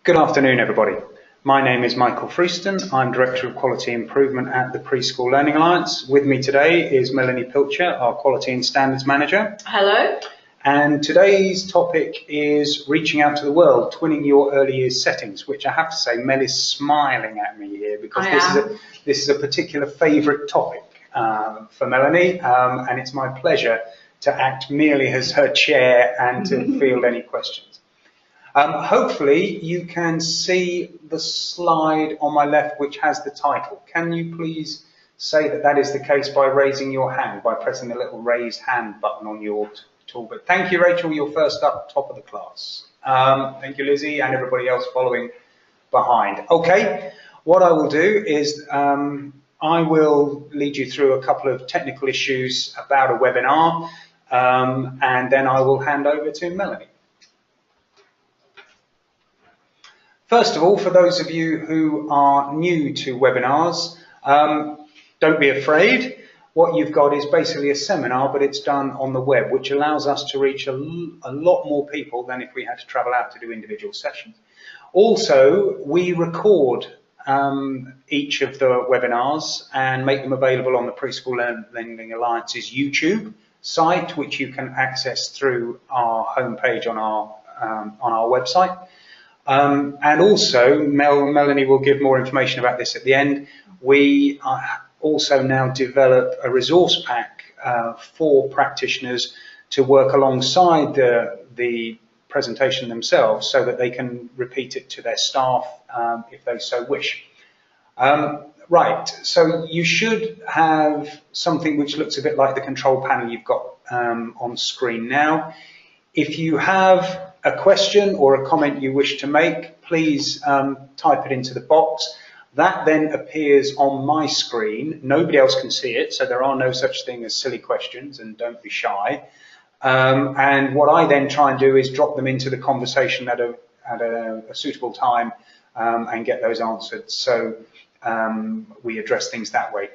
Good afternoon, everybody. My name is Michael Freeston. I'm Director of Quality Improvement at the Preschool Learning Alliance. With me today is Melanie Pilcher, our Quality and Standards Manager. Hello. And today's topic is reaching out to the world, twinning your early years settings, which I have to say, Mel is smiling at me here because this is a particular favourite topic for Melanie, and it's my pleasure to act merely as her chair and to field any questions. Hopefully you can see the slide on my left which has the title. Can you please say that that is the case by raising your hand, by pressing the little raised hand button on your toolbar? Thank you, Rachel, you're first up, top of the class. Thank you, Lizzie, and everybody else following behind. Okay, what I will do is I will lead you through a couple of technical issues about a webinar, and then I will hand over to Melanie. First of all, for those of you who are new to webinars, don't be afraid. What you've got is basically a seminar, but it's done on the web, which allows us to reach a lot more people than if we had to travel out to do individual sessions. Also, we record each of the webinars and make them available on the Preschool Learning Alliance's YouTube site, which you can access through our homepage on our website. And also, Melanie will give more information about this at the end. We also now develop a resource pack for practitioners to work alongside the presentation themselves so that they can repeat it to their staff if they so wish. Right, so you should have something which looks a bit like the control panel you've got on screen now. If you have a question or a comment you wish to make, please type it into the box. That then appears on my screen. Nobody else can see it, so there are no such thing as silly questions, and don't be shy. And what I then try and do is drop them into the conversation at a suitable time and get those answered. So we address things that way.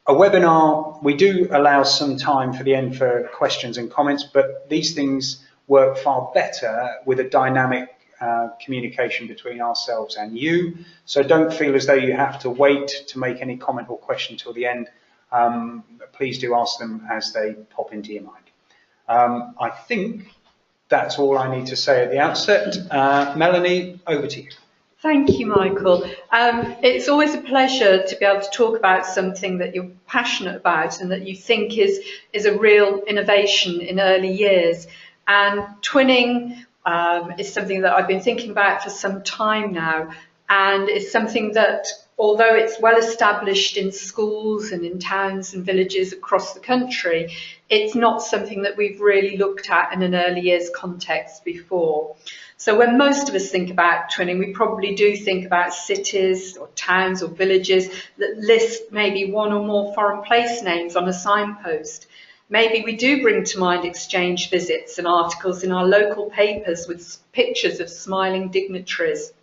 A webinar, we do allow some time for the end for questions and comments, but these things work far better with a dynamic communication between ourselves and you. So don't feel as though you have to wait to make any comment or question till the end. Please do ask them as they pop into your mind. I think that's all I need to say at the outset. Melanie, over to you. Thank you, Michael. It's always a pleasure to be able to talk about something that you're passionate about and that you think is a real innovation in early years. And twinning is something that I've been thinking about for some time now, and it's something that, although it's well established in schools and in towns and villages across the country, it's not something that we've really looked at in an early years context before. So when most of us think about twinning, we probably do think about cities or towns or villages that list maybe one or more foreign place names on a signpost. Maybe we do bring to mind exchange visits and articles in our local papers with pictures of smiling dignitaries.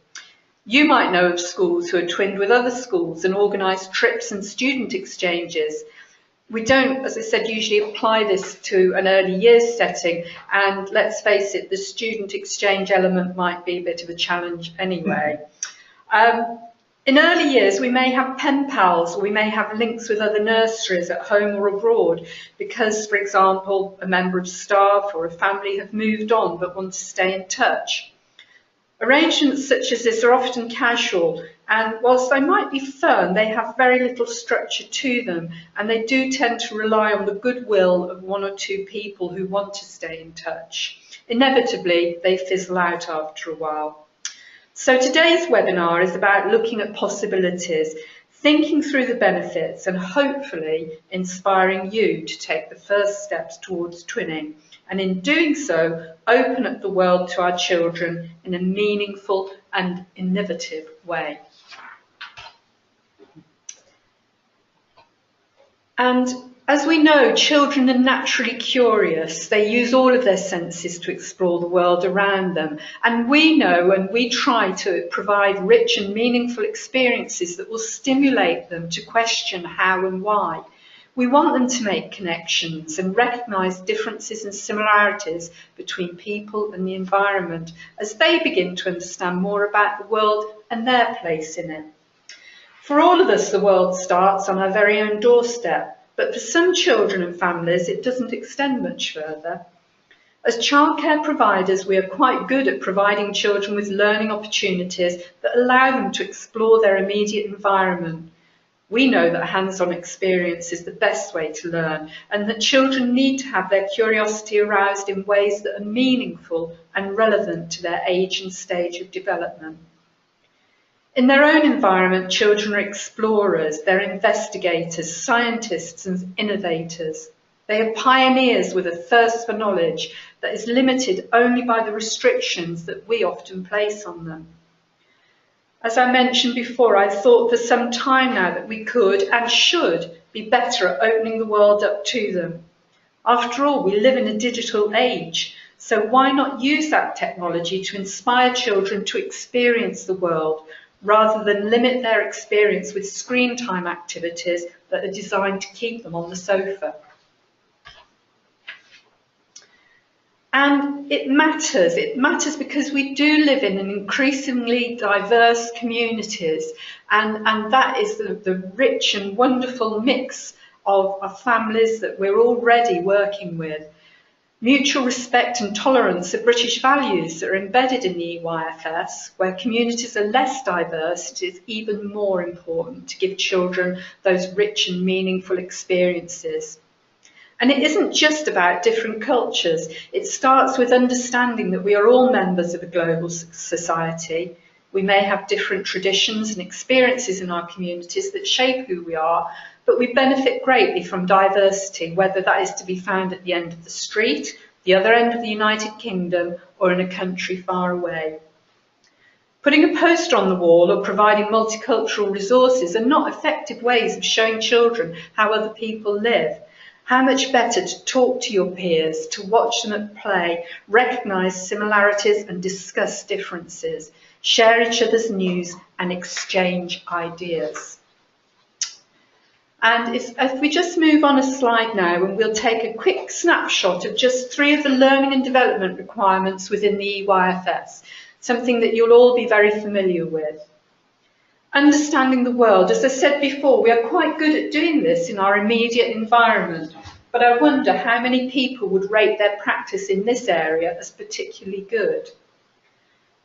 You might know of schools who are twinned with other schools and organise trips and student exchanges. We don't, as I said, usually apply this to an early years setting, and let's face it, the student exchange element might be a bit of a challenge anyway. In early years, we may have pen pals, or we may have links with other nurseries at home or abroad because, for example, a member of staff or a family have moved on but want to stay in touch. Arrangements such as this are often casual, and whilst they might be fun, they have very little structure to them, and they do tend to rely on the goodwill of one or two people who want to stay in touch. Inevitably, they fizzle out after a while. So today's webinar is about looking at possibilities, thinking through the benefits, and hopefully inspiring you to take the first steps towards twinning, and in doing so, open up the world to our children in a meaningful and innovative way. And as we know, children are naturally curious. They use all of their senses to explore the world around them. And we know and we try to provide rich and meaningful experiences that will stimulate them to question how and why. We want them to make connections and recognise differences and similarities between people and the environment as they begin to understand more about the world and their place in it. For all of us, the world starts on our very own doorstep, but for some children and families, it doesn't extend much further. As childcare providers, we are quite good at providing children with learning opportunities that allow them to explore their immediate environment. We know that hands-on experience is the best way to learn, and that children need to have their curiosity aroused in ways that are meaningful and relevant to their age and stage of development. In their own environment, children are explorers, they're investigators, scientists and innovators. They are pioneers with a thirst for knowledge that is limited only by the restrictions that we often place on them. As I mentioned before, I've thought for some time now that we could and should be better at opening the world up to them. After all, we live in a digital age, so why not use that technology to inspire children to experience the world, rather than limit their experience with screen time activities that are designed to keep them on the sofa. And it matters because we do live in an increasingly diverse communities, and that is the rich and wonderful mix of families that we're already working with. Mutual respect and tolerance are British values that are embedded in the EYFS. Where communities are less diverse, it is even more important to give children those rich and meaningful experiences. And it isn't just about different cultures. It starts with understanding that we are all members of a global society. We may have different traditions and experiences in our communities that shape who we are, but we benefit greatly from diversity, whether that is to be found at the end of the street, the other end of the United Kingdom, or in a country far away. Putting a poster on the wall or providing multicultural resources are not effective ways of showing children how other people live. How much better to talk to your peers, to watch them at play, recognise similarities and discuss differences, share each other's news and exchange ideas. And if we just move on a slide now, and we'll take a quick snapshot of just 3 of the learning and development requirements within the EYFS, something that you'll all be very familiar with. Understanding the world. As I said before, we are quite good at doing this in our immediate environment, but I wonder how many people would rate their practice in this area as particularly good.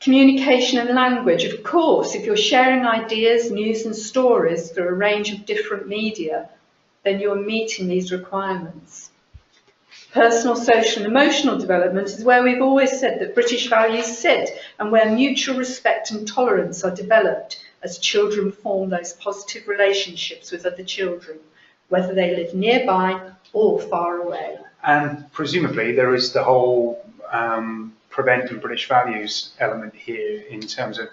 Communication and language. Of course, if you're sharing ideas, news and stories through a range of different media, then you're meeting these requirements. Personal, social and emotional development is where we've always said that British values sit, and where mutual respect and tolerance are developed as children form those positive relationships with other children, whether they live nearby or far away. And presumably there is the whole prevent and British values element here, in terms of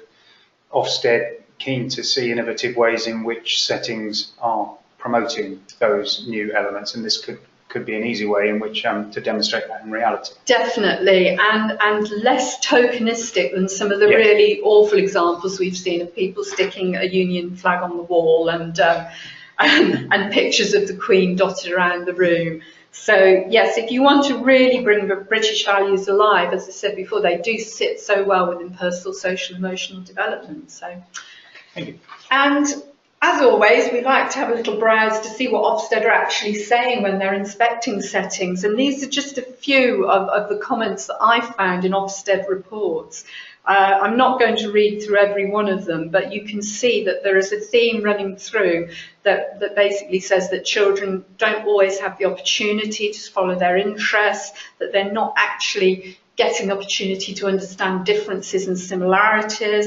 Ofsted keen to see innovative ways in which settings are promoting those new elements, and this could be an easy way in which to demonstrate that in reality. Definitely, and less tokenistic than some of the really awful examples we've seen of people sticking a Union flag on the wall and pictures of the Queen dotted around the room. So yes, if you want to really bring the British values alive, as I said before, they do sit so well within personal, social, emotional development. So, thank you. And as always, we like to have a little browse to see what Ofsted are actually saying when they're inspecting settings. And these are just a few of the comments that I found in Ofsted reports. I'm not going to read through every one of them, but you can see that there is a theme running through that basically says that children don't always have the opportunity to follow their interests, that they're not actually getting the opportunity to understand differences and similarities.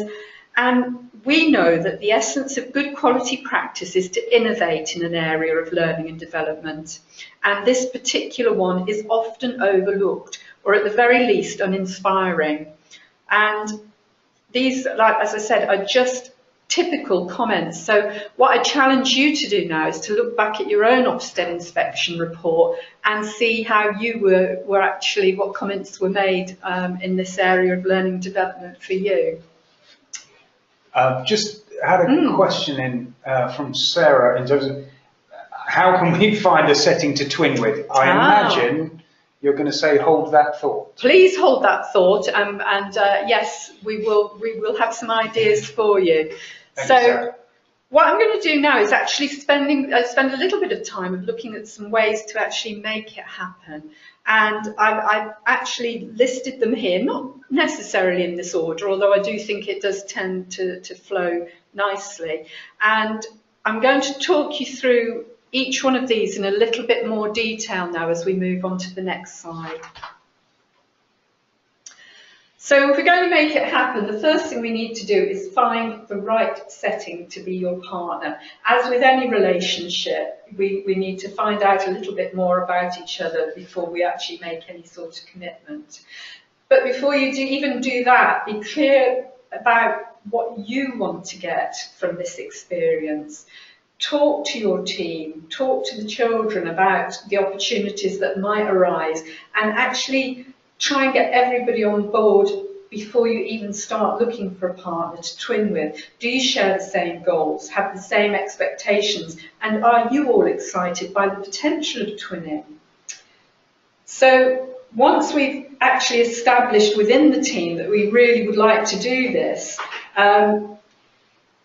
And we know that the essence of good quality practice is to innovate in an area of learning and development. And this particular one is often overlooked, or at the very least uninspiring. And these, like, as I said, are just typical comments. So what I challenge you to do now is to look back at your own Ofsted inspection report and see how you were actually, what comments were made in this area of learning and development for you. Just had a question in from Sarah in terms of How can we find a setting to twin with? I imagine you're going to say hold that thought. Please hold that thought, and yes, we will have some ideas for you. Thank you, Sarah. What I'm going to do now is actually spend a little bit of time of looking at some ways to actually make it happen. And I've actually listed them here, not necessarily in this order, although I do think it does tend to flow nicely. And I'm going to talk you through each one of these in a little bit more detail now as we move on to the next slide. So if we're going to make it happen, the first thing we need to do is find the right setting to be your partner. As with any relationship, we need to find out a little bit more about each other before we actually make any sort of commitment. But before you even do that, be clear about what you want to get from this experience. Talk to your team, talk to the children about the opportunities that might arise, and actually try and get everybody on board before you even start looking for a partner to twin with. Do you share the same goals, have the same expectations, and are you all excited by the potential of twinning? So once we've actually established within the team that we really would like to do this,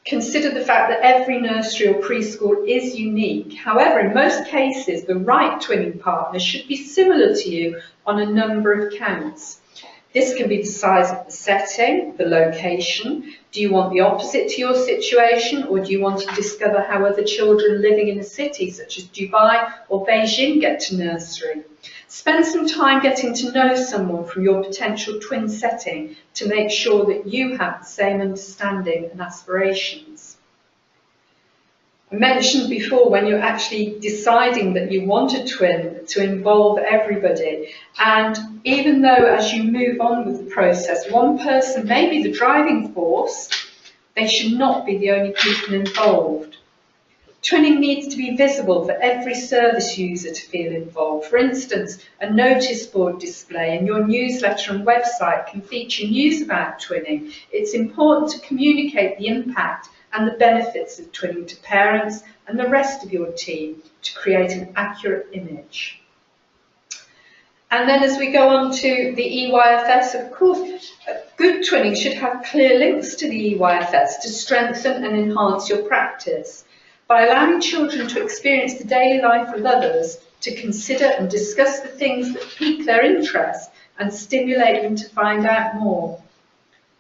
consider the fact that every nursery or preschool is unique. However, in most cases, the right twinning partner should be similar to you on a number of counts. This can be the size of the setting, the location. Do you want the opposite to your situation, or do you want to discover how other children living in a city such as Dubai or Beijing get to nursery? Spend some time getting to know someone from your potential twin setting to make sure that you have the same understanding and aspirations. I mentioned before, when you're actually deciding that you want a twin, to involve everybody. And even though as you move on with the process, one person may be the driving force, they should not be the only people involved. Twinning needs to be visible for every service user to feel involved. For instance, a notice board display in your newsletter and website can feature news about twinning. It's important to communicate the impact and the benefits of twinning to parents and the rest of your team to create an accurate image. And then as we go on to the EYFS, of course, good twinning should have clear links to the EYFS to strengthen and enhance your practice. By allowing children to experience the daily life of others, to consider and discuss the things that pique their interest and stimulate them to find out more.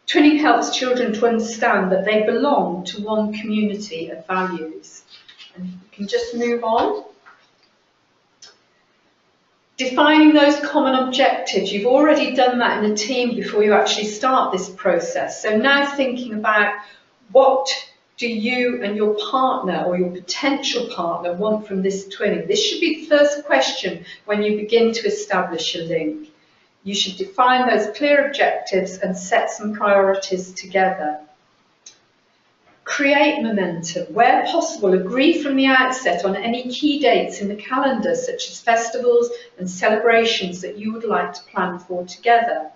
Twinning helps children to understand that they belong to one community of values. And we can just move on. Defining those common objectives. You've already done that in a team before you actually start this process. So now thinking about what do you and your partner or your potential partner want from this twinning? This should be the first question when you begin to establish a link. You should define those clear objectives and set some priorities together. Create momentum. Where possible, agree from the outset on any key dates in the calendar, such as festivals and celebrations that you would like to plan for together.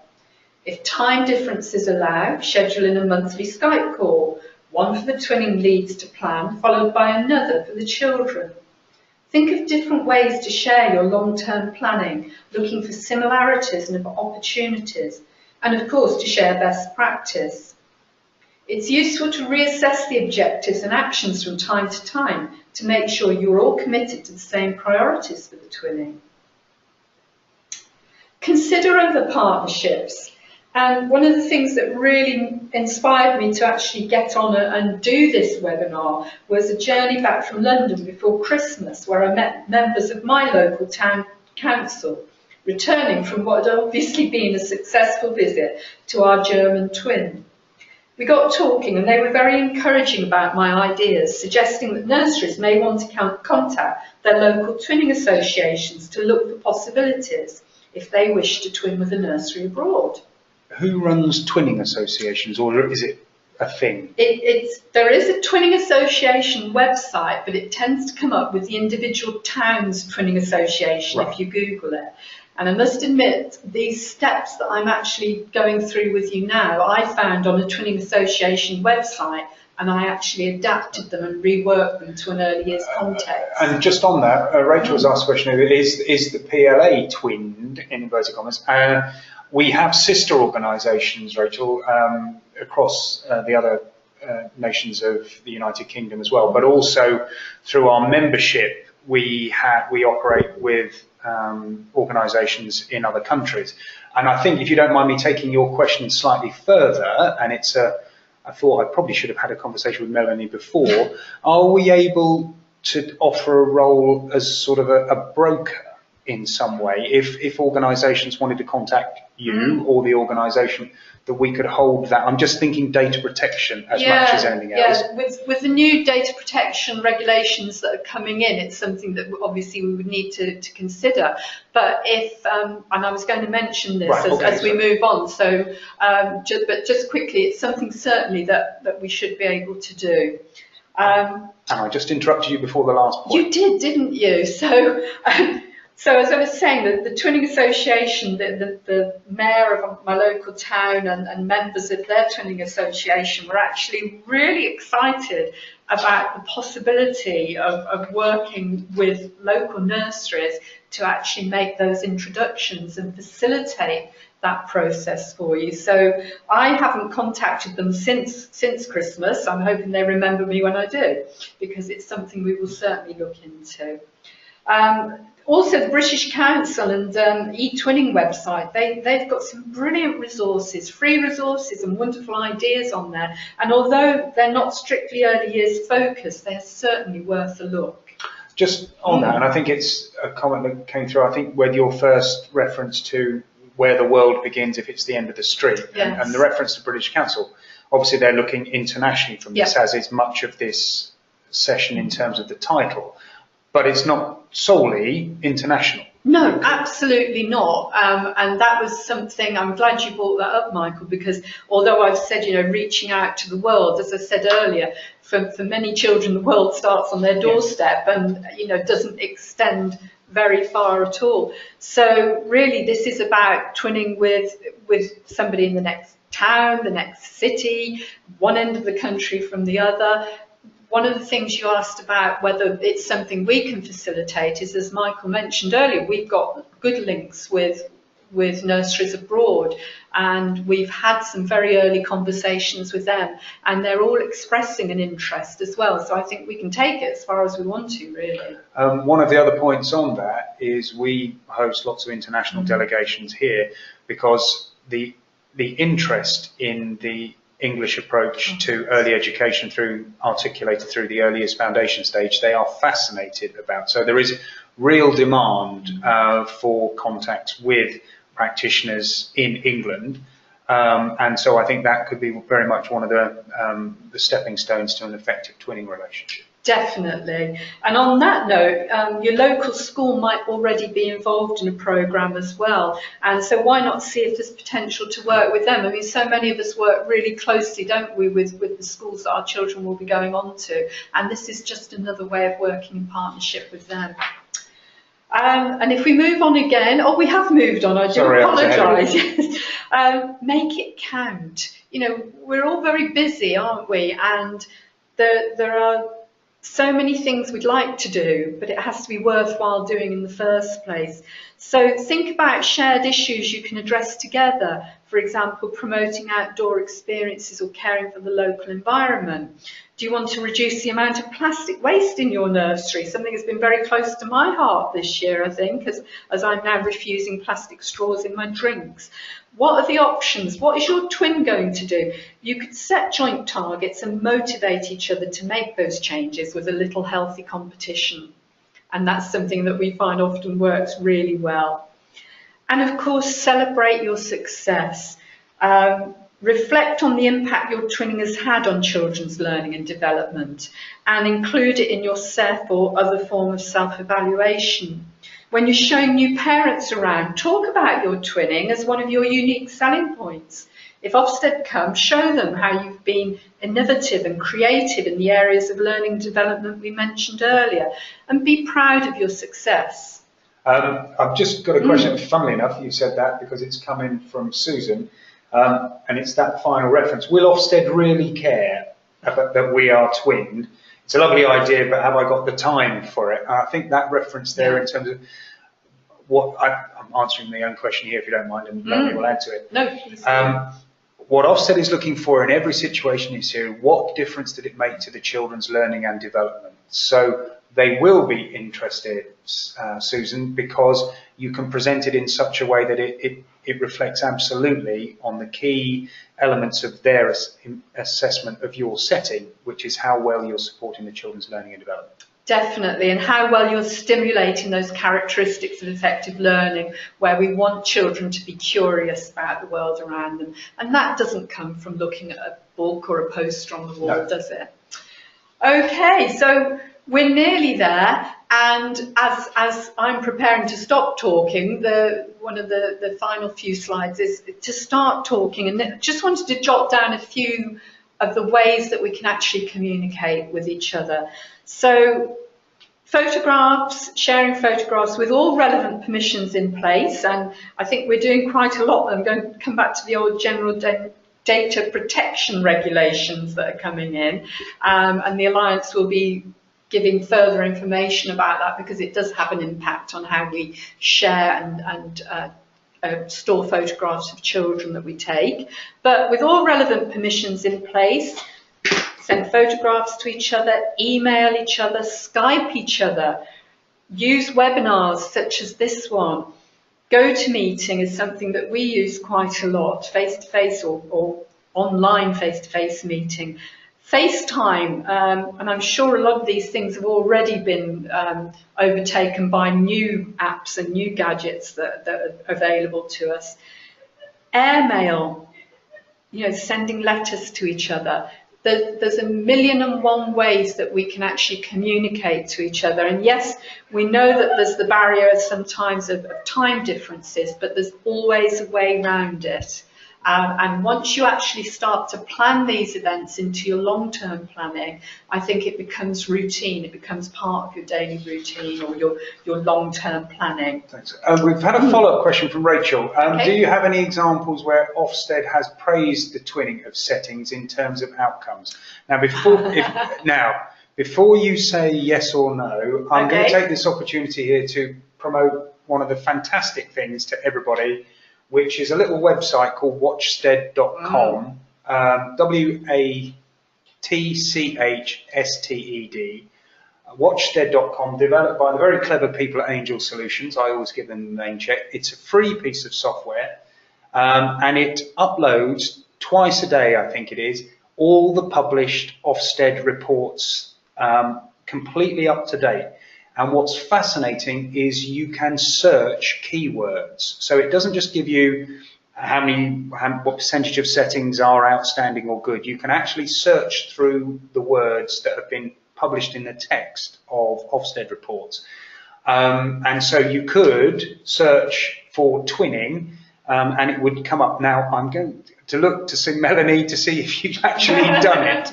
If time differences allow, schedule in a monthly Skype call, one for the twinning leads to plan, followed by another for the children. Think of different ways to share your long-term planning, looking for similarities and opportunities, and of course to share best practice. It's useful to reassess the objectives and actions from time to time to make sure you're all committed to the same priorities for the twinning. Consider other partnerships. And one of the things that really inspired me to actually get on and do this webinar was a journey back from London before Christmas, where I met members of my local town council, returning from what had obviously been a successful visit to our German twin. We got talking and they were very encouraging about my ideas, suggesting that nurseries may want to contact their local twinning associations to look for possibilities if they wish to twin with a nursery abroad. Who runs twinning associations, or is it a thing? There is a twinning association website, but it tends to come up with the individual town's twinning association if you Google it. And I must admit, these steps that I'm actually going through with you now, I found on a twinning association website and I actually adapted them and reworked them to an early years context. And just on that, Rachel was asked a question, is the PLA twinned, in inverted commas? We have sister organisations, Rachel, across the other nations of the United Kingdom as well, but also through our membership, we operate with organisations in other countries. And I think, if you don't mind me taking your question slightly further, and I thought I probably should have had a conversation with Melanie before, are we able to offer a role as sort of a broker in some way, if organisations wanted to contact you or the organisation, that we could hold that? I'm just thinking data protection as much as anything else. Yeah, with the new data protection regulations that are coming in, it's something that obviously we would need to consider. But if, and I was going to mention this as we move on, so but just quickly, it's something certainly that we should be able to do. And I just interrupted you before the last point. You did, didn't you? So as I was saying, the Twinning Association, the mayor of my local town and members of their Twinning Association were actually really excited about the possibility of working with local nurseries to actually make those introductions and facilitate that process for you. So I haven't contacted them since Christmas. I'm hoping they remember me when I do, because it's something we will certainly look into. Also, the British Council and eTwinning website, they've got some brilliant resources, free resources and wonderful ideas on there. And although they're not strictly early years focused, they're certainly worth a look. Just on that, and I think it's a comment that came through, I think, with your first reference to where the world begins if it's the end of the street, yes. and the reference to British Council, obviously they're looking internationally from this, as is much of this session in terms of the title. But it's not solely international. No, absolutely not. And that was something, I'm glad you brought that up, Michael, because although I've said, reaching out to the world, as I said earlier, for many children, the world starts on their doorstep and, doesn't extend very far at all. So really, this is about twinning with somebody in the next town, the next city, one end of the country from the other. One of the things you asked about whether it's something we can facilitate is, as Michael mentioned earlier, we've got good links with nurseries abroad, and we've had some very early conversations with them, and they're all expressing an interest as well. So I think we can take it as far as we want to, really. One of the other points on that is we host lots of international delegations here, because the interest in the English approach to early education articulated through the earliest foundation stage, they are fascinated about. So there is real demand for contacts with practitioners in England, and so I think that could be very much one of the stepping stones to an effective twinning relationship. Definitely. And on that note, your local school might already be involved in a programme as well. And so why not see if there's potential to work with them? I mean, so many of us work really closely, don't we, with the schools that our children will be going on to. And this is just another way of working in partnership with them. And if we move on again, we have moved on, I do apologise. Make it count. We're all very busy, aren't we? And there are so many things we'd like to do, but it has to be worthwhile doing in the first place. So think about shared issues you can address together. For example, promoting outdoor experiences or caring for the local environment. Do you want to reduce the amount of plastic waste in your nursery? Something that's been very close to my heart this year, I think, as I'm now refusing plastic straws in my drinks. What are the options? What is your twin going to do? You could set joint targets and motivate each other to make those changes with a little healthy competition. And that's something that we find often works really well. And of course, celebrate your success. Reflect on the impact your twinning has had on children's learning and development, and include it in your SEF or other form of self-evaluation. When you're showing new parents around, talk about your twinning as one of your unique selling points. If Ofsted come, show them how you've been innovative and creative in the areas of learning and development we mentioned earlier, and be proud of your success. I've just got a question. Funnily enough, you said that because it's come in from Susan, and it's that final reference. Will Ofsted really care? that we are twinned. It's a lovely idea, but have I got the time for it? I think that reference there in terms of what I'm answering my own question here, if you don't mind, and Melanie will add to it. No, please. What Ofsted is looking for in every situation is here, what difference did it make to the children's learning and development? So they will be interested, Susan, because you can present it in such a way that it reflects absolutely on the key elements of their assessment of your setting, which is how well you're supporting the children's learning and development. Definitely, and how well you're stimulating those characteristics of effective learning, where we want children to be curious about the world around them. And that doesn't come from looking at a book or a poster on the wall, does it? Okay, so we're nearly there, and as I'm preparing to stop talking, one of the final few slides is to start talking, and I just wanted to jot down a few of the ways that we can actually communicate with each other. So photographs, sharing photographs with all relevant permissions in place, and I think we're doing quite a lot. I'm going to come back to the old general data protection regulations that are coming in, and the Alliance will be giving further information about that, because it does have an impact on how we share and store photographs of children that we take. But with all relevant permissions in place, send photographs to each other, email each other, Skype each other, use webinars such as this one. GoToMeeting is something that we use quite a lot, face-to-face or online face-to-face meeting. FaceTime, and I'm sure a lot of these things have already been overtaken by new apps and new gadgets that are available to us. Airmail, sending letters to each other. There's 1,000,001 ways that we can actually communicate to each other. And yes, we know that there's the barrier sometimes of time differences, but there's always a way around it. And once you actually start to plan these events into your long-term planning, I think it becomes routine. It becomes part of your daily routine or your long-term planning. Thanks. We've had a follow-up question from Rachel. Do you have any examples where Ofsted has praised the twinning of settings in terms of outcomes? Now, before you say yes or no, I'm going to take this opportunity here to promote one of the fantastic things to everybody, which is a little website called watchsted.com, WATCHSTED, watchsted.com, developed by the very clever people at Angel Solutions. I always give them the name check. It's a free piece of software, and it uploads twice a day, I think it is, all the published Ofsted reports, completely up to date. And what's fascinating is you can search keywords. So it doesn't just give you what percentage of settings are outstanding or good. You can actually search through the words that have been published in the text of Ofsted reports. And so you could search for twinning, and it would come up. Now I'm going to look to see Melanie to see if you've actually done it.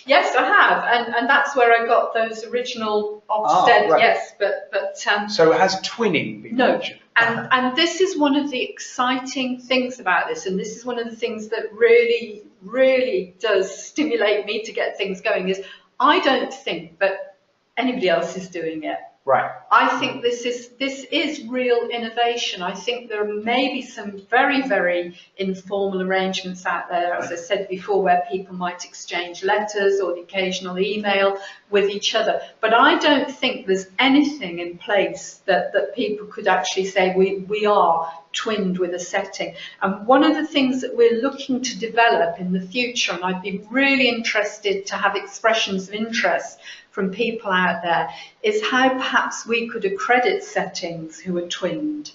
Yes, I have, and that's where I got those original Ofsted. Right. Yes, but so has twinning been mentioned? And this is one of the exciting things about this, and this is one of the things that really, really does stimulate me to get things going. Is I don't think that anybody else is doing it. Right. I think this is real innovation. I think there may be some very, very informal arrangements out there, as I said before, where people might exchange letters or the occasional email with each other. But I don't think there's anything in place that people could actually say we are twinned with a setting. And one of the things that we're looking to develop in the future, and I'd be really interested to have expressions of interest from people out there, is how perhaps we could accredit settings who are twinned.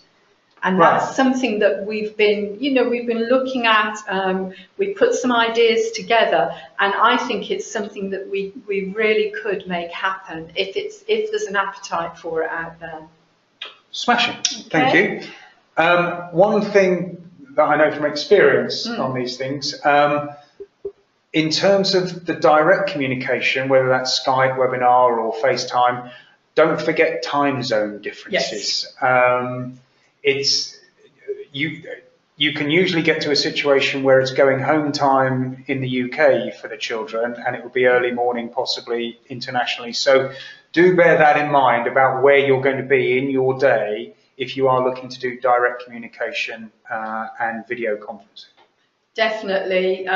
And that's something that we've been looking at. We put some ideas together, and I think it's something that we really could make happen if there's an appetite for it out there. Smashing. Thank you. One thing that I know from experience on these things, in terms of the direct communication, whether that's Skype, webinar or FaceTime, don't forget time zone differences. Yes. you can usually get to a situation where it's going home time in the UK for the children, and it will be early morning, possibly internationally. So do bear that in mind about where you're going to be in your day if you are looking to do direct communication and video conferencing. Definitely,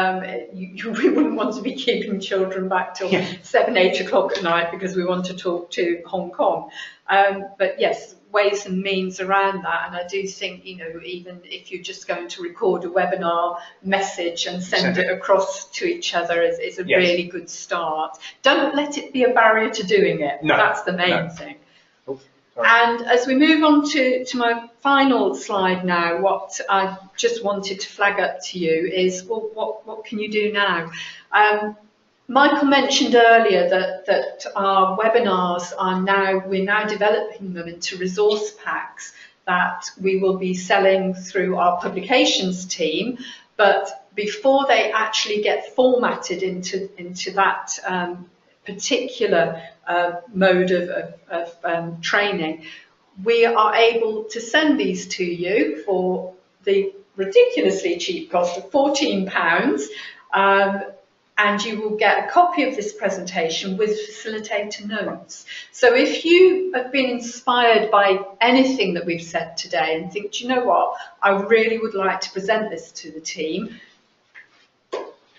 we wouldn't want to be keeping children back till 7, 8 o'clock at night because we want to talk to Hong Kong. But yes, ways and means around that. And I do think, you know, even if you're just going to record a webinar message and send it across to each other is a really good start. Don't let it be a barrier to doing it. No, that's the main thing. And as we move on to my final slide now, what I just wanted to flag up to you is, well, what can you do now? Michael mentioned earlier that our webinars we're now developing them into resource packs that we will be selling through our publications team, but before they actually get formatted into that particular mode of training, we are able to send these to you for the ridiculously cheap cost of £14, and you will get a copy of this presentation with facilitator notes. So if you have been inspired by anything that we've said today and think, do you know what, I really would like to present this to the team,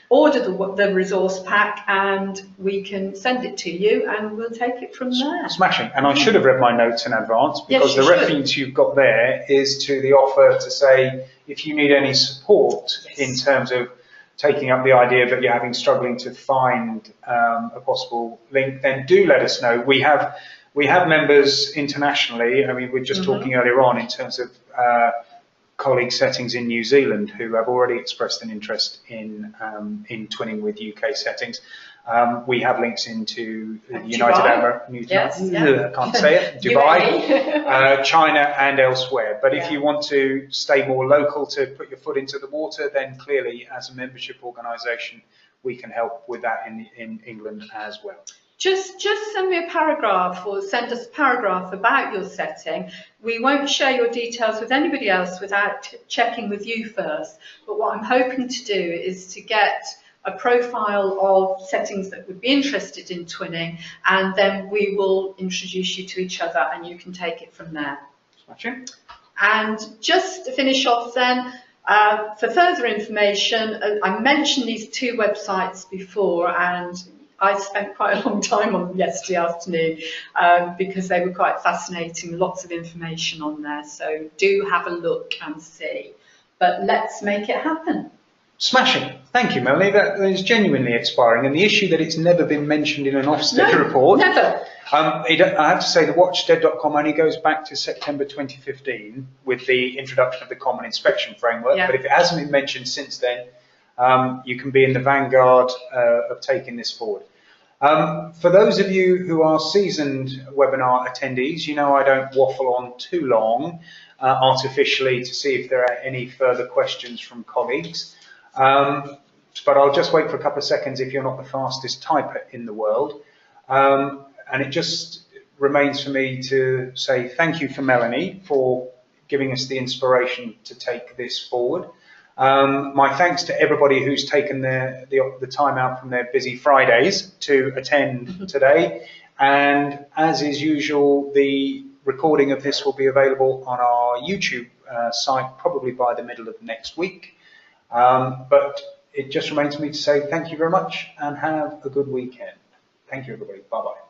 order the resource pack and we can send it to you and we'll take it from there. Smashing. And I should have read my notes in advance because the reference you've got there is to the offer to say if you need any support in terms of taking up the idea that you're having struggling to find a possible link, then do let us know. We have members internationally. I mean, we're just talking earlier on in terms of colleague settings in New Zealand who have already expressed an interest in twinning with UK settings. We have links into United Arab Emirates, I can't say it, Dubai, China and elsewhere. But if you want to stay more local to put your foot into the water, then clearly as a membership organisation, we can help with that in England as well. Just send me a paragraph or send us a paragraph about your setting. We won't share your details with anybody else without checking with you first. But what I'm hoping to do is to get a profile of settings that would be interested in twinning, and then we will introduce you to each other and you can take it from there. And just to finish off then, for further information, I mentioned these 2 websites before, and I spent quite a long time on them yesterday afternoon because they were quite fascinating, lots of information on there. So do have a look and see. But let's make it happen. Smashing. Thank you, Melanie. That is genuinely inspiring. And the issue that it's never been mentioned in an Ofsted report. Never. I have to say the watchsted.com only goes back to September 2015 with the introduction of the Common Inspection Framework. But if it hasn't been mentioned since then, you can be in the vanguard of taking this forward. For those of you who are seasoned webinar attendees, you know I don't waffle on too long artificially to see if there are any further questions from colleagues. But I'll just wait for a couple of seconds if you're not the fastest typer in the world. And it just remains for me to say thank you for Melanie for giving us the inspiration to take this forward. My thanks to everybody who's taken the time out from their busy Fridays to attend today. And as is usual, the recording of this will be available on our YouTube site probably by the middle of next week. But it just remains for me to say thank you very much and have a good weekend. Thank you, everybody. Bye-bye.